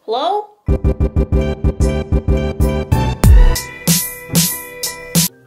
Hello?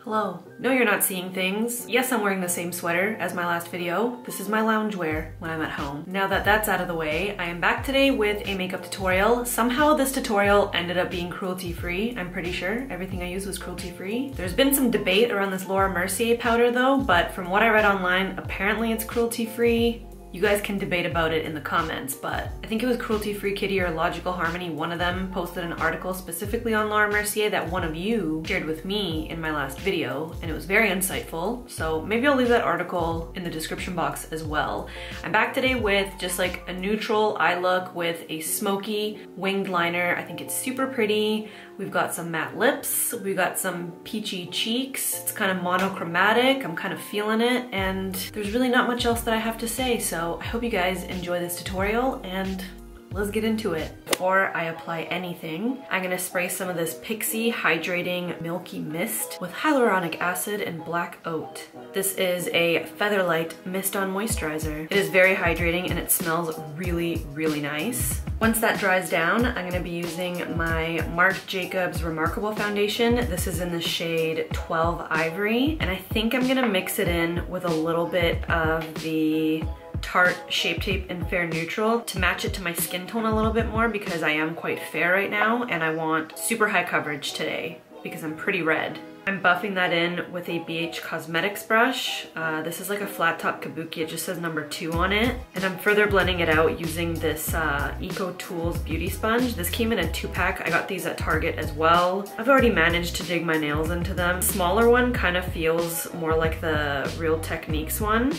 Hello. No, you're not seeing things. Yes, I'm wearing the same sweater as my last video. This is my loungewear when I'm at home. Now that that's out of the way, I am back today with a makeup tutorial. Somehow this tutorial ended up being cruelty free. I'm pretty sure everything I used was cruelty free. There's been some debate around this Laura Mercier powder though, but from what I read online, apparently it's cruelty free. You guys can debate about it in the comments, but I think it was Cruelty Free Kitty or Logical Harmony, one of them posted an article specifically on Laura Mercier that one of you shared with me in my last video, and it was very insightful, so maybe I'll leave that article in the description box as well. I'm back today with just like a neutral eye look with a smoky winged liner. I think it's super pretty. We've got some matte lips, we've got some peachy cheeks. It's kind of monochromatic, I'm kind of feeling it, and there's really not much else that I have to say, so I hope you guys enjoy this tutorial and let's get into it. Before I apply anything, I'm gonna spray some of this Pixi Hydrating Milky Mist with hyaluronic acid and black oat. This is a Featherlight Mist-On Moisturizer. It is very hydrating and it smells really, really nice. Once that dries down, I'm gonna be using my Marc Jacobs Remarkable Foundation. This is in the shade 12 Ivory, and I think I'm gonna mix it in with a little bit of the Tarte Shape Tape in Fair Neutral to match it to my skin tone a little bit more because I am quite fair right now and I want super high coverage today because I'm pretty red. I'm buffing that in with a BH Cosmetics brush. This is like a flat top kabuki, it just says number 2 on it. And I'm further blending it out using this Eco Tools beauty sponge. This came in a 2-pack, I got these at Target as well. I've already managed to dig my nails into them. The smaller one kind of feels more like the Real Techniques one,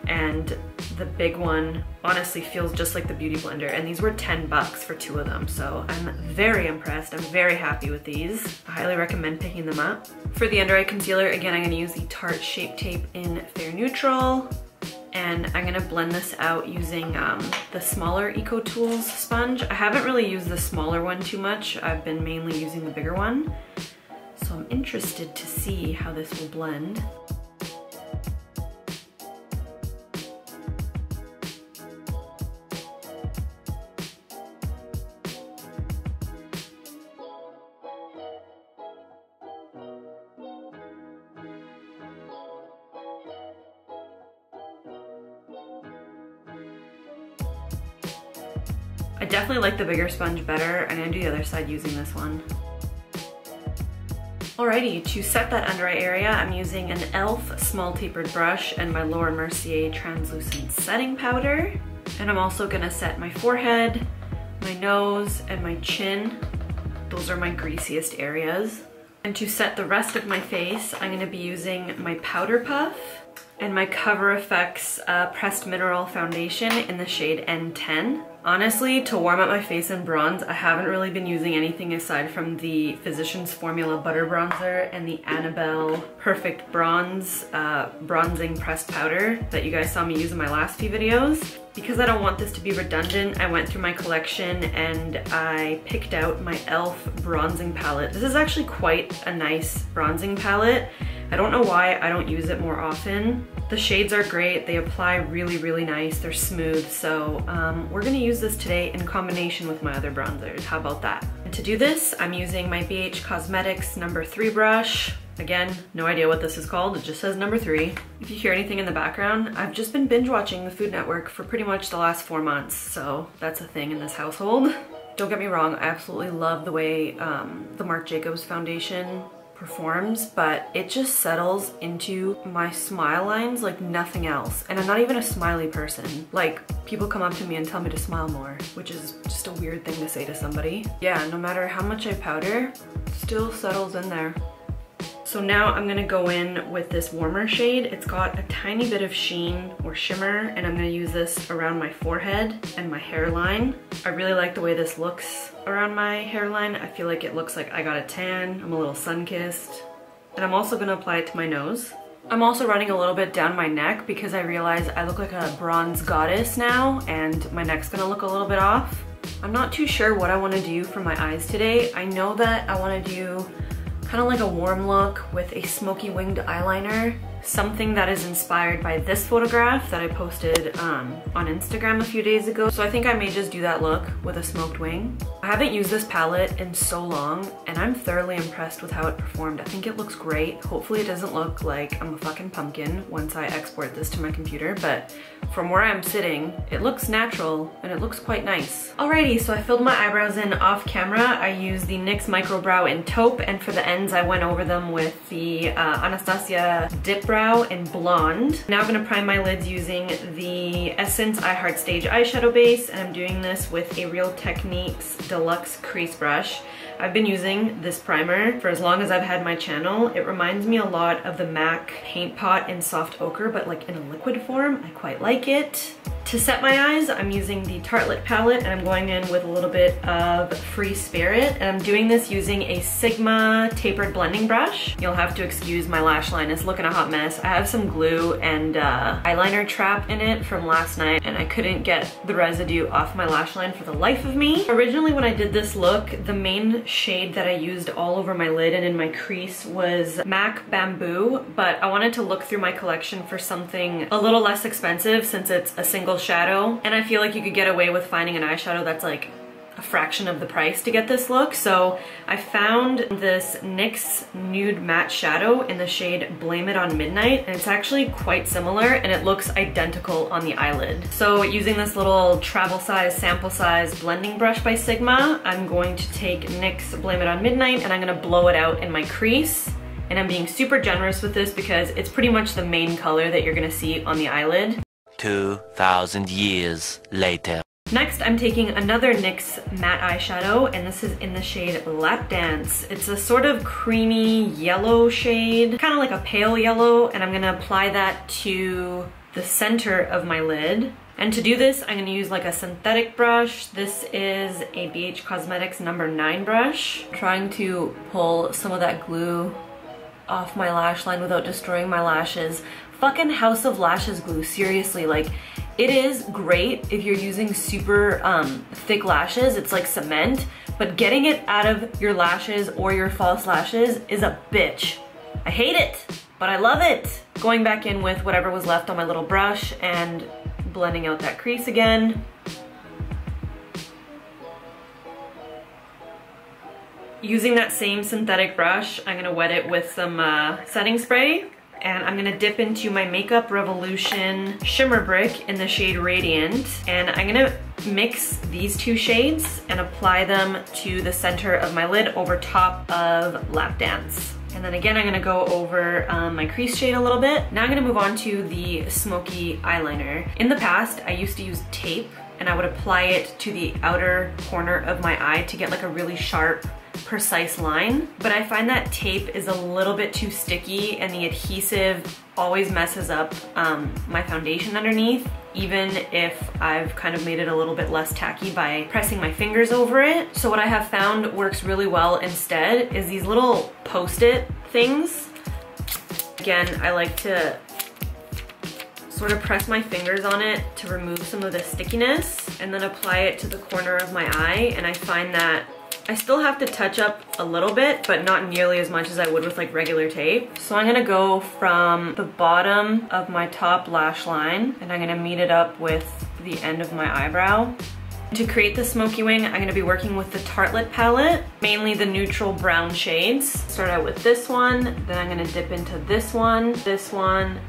and the big one honestly feels just like the Beauty Blender, and these were 10 bucks for 2 of them, so I'm very impressed. I'm very happy with these. I highly recommend picking them up. For the under eye concealer, again, I'm gonna use the Tarte Shape Tape in Fair Neutral, and I'm gonna blend this out using the smaller Eco Tools sponge. I haven't really used the smaller one too much. I've been mainly using the bigger one, so I'm interested to see how this will blend. I definitely like the bigger sponge better. I'm gonna do the other side using this one. Alrighty, to set that under eye area, I'm using an e.l.f. small tapered brush and my Laura Mercier translucent setting powder. And I'm also gonna set my forehead, my nose, and my chin. Those are my greasiest areas. And to set the rest of my face, I'm gonna be using my Powder Puff and my Cover FX Pressed Mineral Foundation in the shade N10. Honestly, to warm up my face and bronze, I haven't really been using anything aside from the Physicians Formula Butter Bronzer and the Annabelle Perfect Bronze Bronzing Pressed Powder that you guys saw me use in my last few videos. Because I don't want this to be redundant, I went through my collection and I picked out my e.l.f. bronzing palette. This is actually quite a nice bronzing palette. I don't know why I don't use it more often. The shades are great, they apply really, really nice, they're smooth, so we're gonna use this today in combination with my other bronzers. How about that? And to do this, I'm using my BH Cosmetics number 3 brush. Again, no idea what this is called, it just says number 3. If you hear anything in the background, I've just been binge watching the Food Network for pretty much the last 4 months, so that's a thing in this household. Don't get me wrong, I absolutely love the way the Marc Jacobs foundation performs, but it just settles into my smile lines like nothing else. And I'm not even a smiley person. Like, people come up to me and tell me to smile more, which is just a weird thing to say to somebody. Yeah, no matter how much I powder, it still settles in there. So now I'm gonna go in with this warmer shade. It's got a tiny bit of sheen or shimmer, and I'm gonna use this around my forehead and my hairline. I really like the way this looks around my hairline. I feel like it looks like I got a tan. I'm a little sun-kissed. And I'm also gonna apply it to my nose. I'm also running a little bit down my neck because I realize I look like a bronze goddess now, and my neck's gonna look a little bit off. I'm not too sure what I wanna do for my eyes today. I know that I wanna do kind of like a warm look with a smoky winged eyeliner. something that is inspired by this photograph that I posted on Instagram a few days ago. So I think I may just do that look with a smoked wing. I haven't used this palette in so long and I'm thoroughly impressed with how it performed. I think it looks great. Hopefully it doesn't look like I'm a fucking pumpkin once I export this to my computer, but from where I'm sitting, it looks natural and it looks quite nice. Alrighty, so I filled my eyebrows in off camera. I used the NYX Micro Brow in taupe, and for the ends I went over them with the Anastasia Dip Brow in blonde. Now I'm gonna prime my lids using the Essence I Heart Stage eyeshadow base, and I'm doing this with a Real Techniques Deluxe Crease Brush. I've been using this primer for as long as I've had my channel. It reminds me a lot of the MAC Paint Pot in Soft Ochre, but like in a liquid form. I quite like it. To set my eyes, I'm using the Tartlet Palette, and I'm going in with a little bit of Free Spirit, and I'm doing this using a Sigma tapered blending brush. You'll have to excuse my lash line, it's looking a hot mess. I have some glue and eyeliner trap in it from last night, and I couldn't get the residue off my lash line for the life of me. Originally when I did this look, the main shade that I used all over my lid and in my crease was MAC Bamboo, but I wanted to look through my collection for something a little less expensive since it's a single shadow, and I feel like you could get away with finding an eyeshadow that's like a fraction of the price to get this look. So I found this NYX Nude Matte Shadow in the shade Blame It on Midnight, and it's actually quite similar and it looks identical on the eyelid. So using this little travel size, sample size blending brush by Sigma, I'm going to take NYX Blame It on Midnight and I'm gonna blow it out in my crease. And I'm being super generous with this because it's pretty much the main color that you're gonna see on the eyelid. 2,000 years later. Next, I'm taking another NYX matte eyeshadow, and this is in the shade Lap Dance. It's a sort of creamy yellow shade, kind of like a pale yellow, and I'm gonna apply that to the center of my lid. And to do this, I'm gonna use like a synthetic brush. This is a BH Cosmetics number 9 brush. I'm trying to pull some of that glue off my lash line without destroying my lashes. Fucking House of Lashes glue, seriously, like, it is great if you're using super thick lashes, it's like cement, but getting it out of your lashes or your false lashes is a bitch. I hate it, but I love it. Going back in with whatever was left on my little brush and blending out that crease again. Using that same synthetic brush, I'm gonna wet it with some setting spray. And I'm gonna dip into my Makeup Revolution Shimmer Brick in the shade Radiant. And I'm gonna mix these two shades and apply them to the center of my lid over top of Lap Dance. And then again, I'm gonna go over my crease shade a little bit. Now I'm gonna move on to the smoky eyeliner. In the past, I used to use tape and I would apply it to the outer corner of my eye to get like a really sharp, precise line, but I find that tape is a little bit too sticky and the adhesive always messes up my foundation underneath, even if I've kind of made it a little bit less tacky by pressing my fingers over it. So what I have found works really well instead is these little post-it things. Again, I like to sort of press my fingers on it to remove some of the stickiness and then apply it to the corner of my eye, and I find that I still have to touch up a little bit, but not nearly as much as I would with like regular tape. So I'm gonna go from the bottom of my top lash line and I'm gonna meet it up with the end of my eyebrow. To create the smoky wing, I'm gonna be working with the Tartlet Palette, mainly the neutral brown shades. Start out with this one, then I'm gonna dip into this one,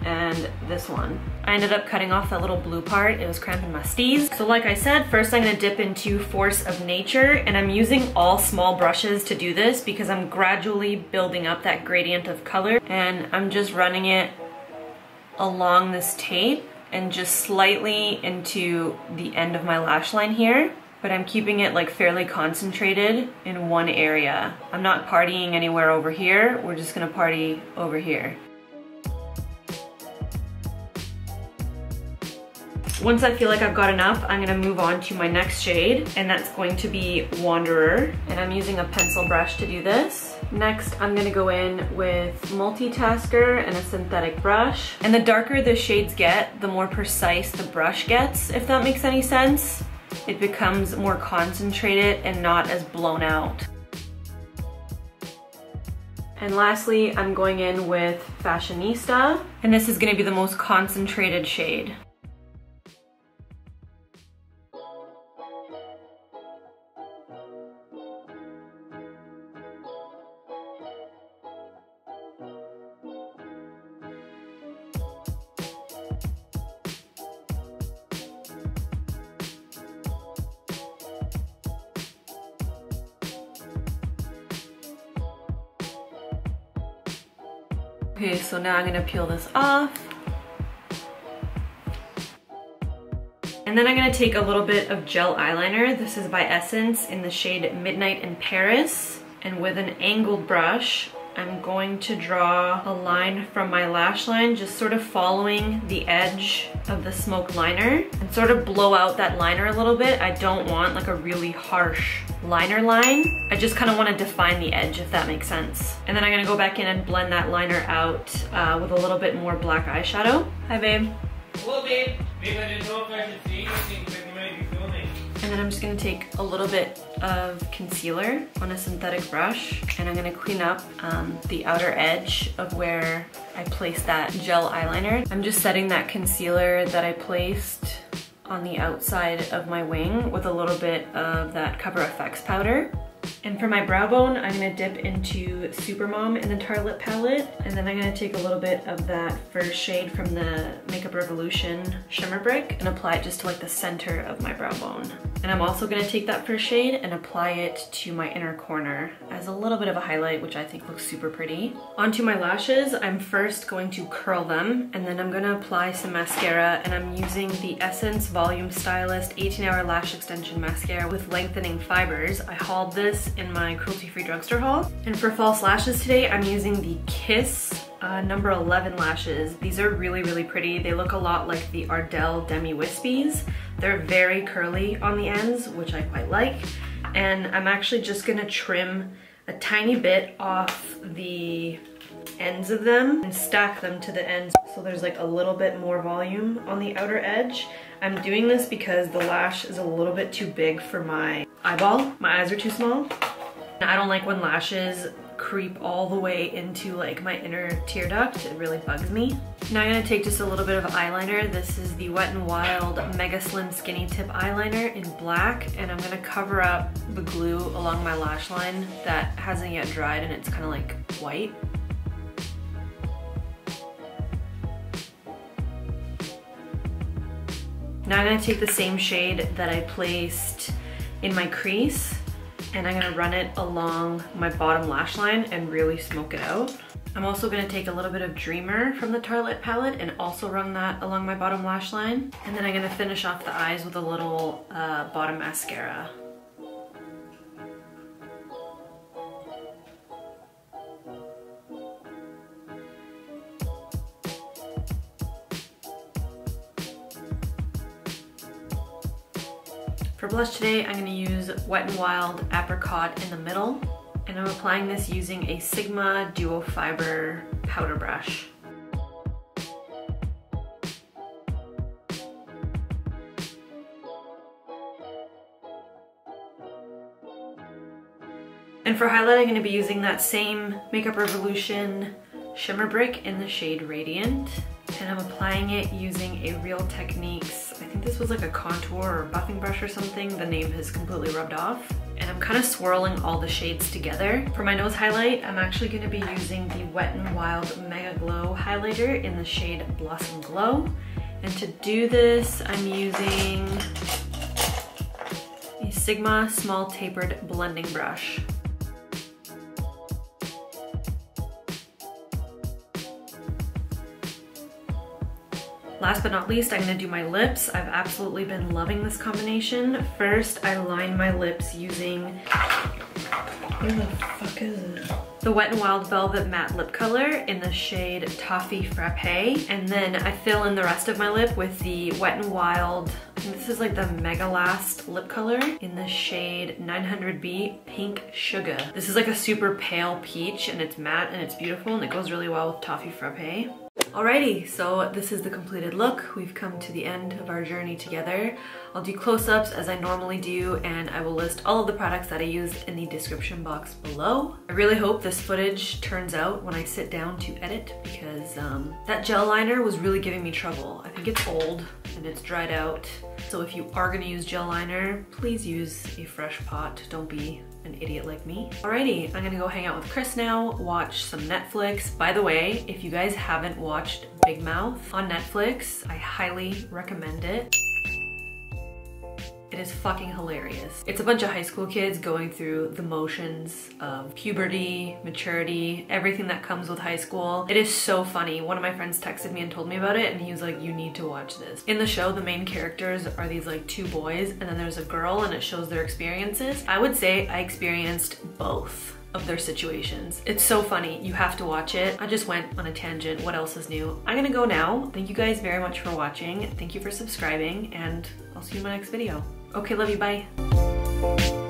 and this one. I ended up cutting off that little blue part. It was cramping my steez. So like I said, first I'm gonna dip into Force of Nature, and I'm using all small brushes to do this because I'm gradually building up that gradient of color, and I'm just running it along this tape and just slightly into the end of my lash line here, but I'm keeping it like fairly concentrated in one area. I'm not partying anywhere over here, we're just gonna party over here. Once I feel like I've got enough, I'm gonna move on to my next shade, and that's going to be Wanderer, and I'm using a pencil brush to do this. Next, I'm gonna go in with Multitasker and a synthetic brush. And the darker the shades get, the more precise the brush gets, if that makes any sense. It becomes more concentrated and not as blown out. And lastly, I'm going in with Fashionista, and this is gonna be the most concentrated shade. Okay, so now I'm gonna peel this off. And then I'm gonna take a little bit of gel eyeliner. This is by Essence in the shade Midnight in Paris. And with an angled brush, I'm going to draw a line from my lash line, just sort of following the edge of the smoke liner and sort of blow out that liner a little bit. I don't want like a really harsh liner line. I just kind of want to define the edge, if that makes sense. And then I'm gonna go back in and blend that liner out with a little bit more black eyeshadow. Hi, babe. Hello, babe. Babe, I didn't know if I should say anything because you might be filming. And then I'm just gonna take a little bit of concealer on a synthetic brush, and I'm gonna clean up the outer edge of where I placed that gel eyeliner. I'm just setting that concealer that I placed on the outside of my wing with a little bit of that Cover FX powder. And for my brow bone, I'm gonna dip into Supermom in the Tartlet Palette, and then I'm gonna take a little bit of that first shade from the Makeup Revolution Shimmer Brick and apply it just to like the center of my brow bone. And I'm also gonna take that first shade and apply it to my inner corner as a little bit of a highlight, which I think looks super pretty. Onto my lashes, I'm first going to curl them, and then I'm gonna apply some mascara, and I'm using the Essence Volume Stylist 18-Hour Lash Extension Mascara with lengthening fibers. I hauled this in my Cruelty Free drugstore haul. And for false lashes today, I'm using the Kiss number 11 lashes. These are really, really pretty. They look a lot like the Ardell Demi Wispies. They're very curly on the ends, which I quite like. And I'm actually just gonna trim a tiny bit off the ends of them and stack them to the ends so there's like a little bit more volume on the outer edge. I'm doing this because the lash is a little bit too big for my eyeball. My eyes are too small. I don't like when lashes creep all the way into like my inner tear duct. It really bugs me. Now I'm gonna take just a little bit of eyeliner. This is the Wet n Wild Mega Slim Skinny Tip eyeliner in black, and I'm gonna cover up the glue along my lash line that hasn't yet dried and it's kind of like white. Now I'm gonna take the same shade that I placed in my crease, and I'm gonna run it along my bottom lash line and really smoke it out. I'm also gonna take a little bit of Dreamer from the Tartlet Palette and also run that along my bottom lash line. And then I'm gonna finish off the eyes with a little bottom mascara. For blush today, I'm gonna use Wet n Wild Apricot in the middle, and I'm applying this using a Sigma Duo Fiber powder brush. And for highlight, I'm gonna be using that same Makeup Revolution Shimmer Brick in the shade Radiant. And I'm applying it using a Real Techniques, I think this was like a contour or buffing brush or something. The name has completely rubbed off. And I'm kind of swirling all the shades together. For my nose highlight, I'm actually gonna be using the Wet n Wild Mega Glow highlighter in the shade Blossom Glow. And to do this, I'm using a Sigma Small Tapered Blending Brush. Last but not least, I'm gonna do my lips. I've absolutely been loving this combination. First, I line my lips using, where the fuck is it? The Wet n Wild Velvet Matte Lip Color in the shade Toffee Frappe. And then I fill in the rest of my lip with the Wet n Wild, I think this is like the Mega Last lip color in the shade 900B Pink Sugar. This is like a super pale peach and it's matte and it's beautiful and it goes really well with Toffee Frappe. Alrighty, so this is the completed look. We've come to the end of our journey together. I'll do close-ups as I normally do, and I will list all of the products that I used in the description box below. I really hope this footage turns out when I sit down to edit, because that gel liner was really giving me trouble. I think it's old and it's dried out. So if you are gonna use gel liner, please use a fresh pot. Don't be an idiot like me. Alrighty, I'm gonna go hang out with Chris now, watch some Netflix. By the way, if you guys haven't watched Big Mouth on Netflix, I highly recommend it. It is fucking hilarious. It's a bunch of high school kids going through the motions of puberty, maturity, everything that comes with high school. It is so funny. One of my friends texted me and told me about it, and he was like, you need to watch this. In the show, the main characters are these like two boys, and then there's a girl, and it shows their experiences. I would say I experienced both of their situations. It's so funny. You have to watch it. I just went on a tangent. What else is new? I'm gonna go now. Thank you guys very much for watching. Thank you for subscribing, and I'll see you in my next video. Okay, love you, bye.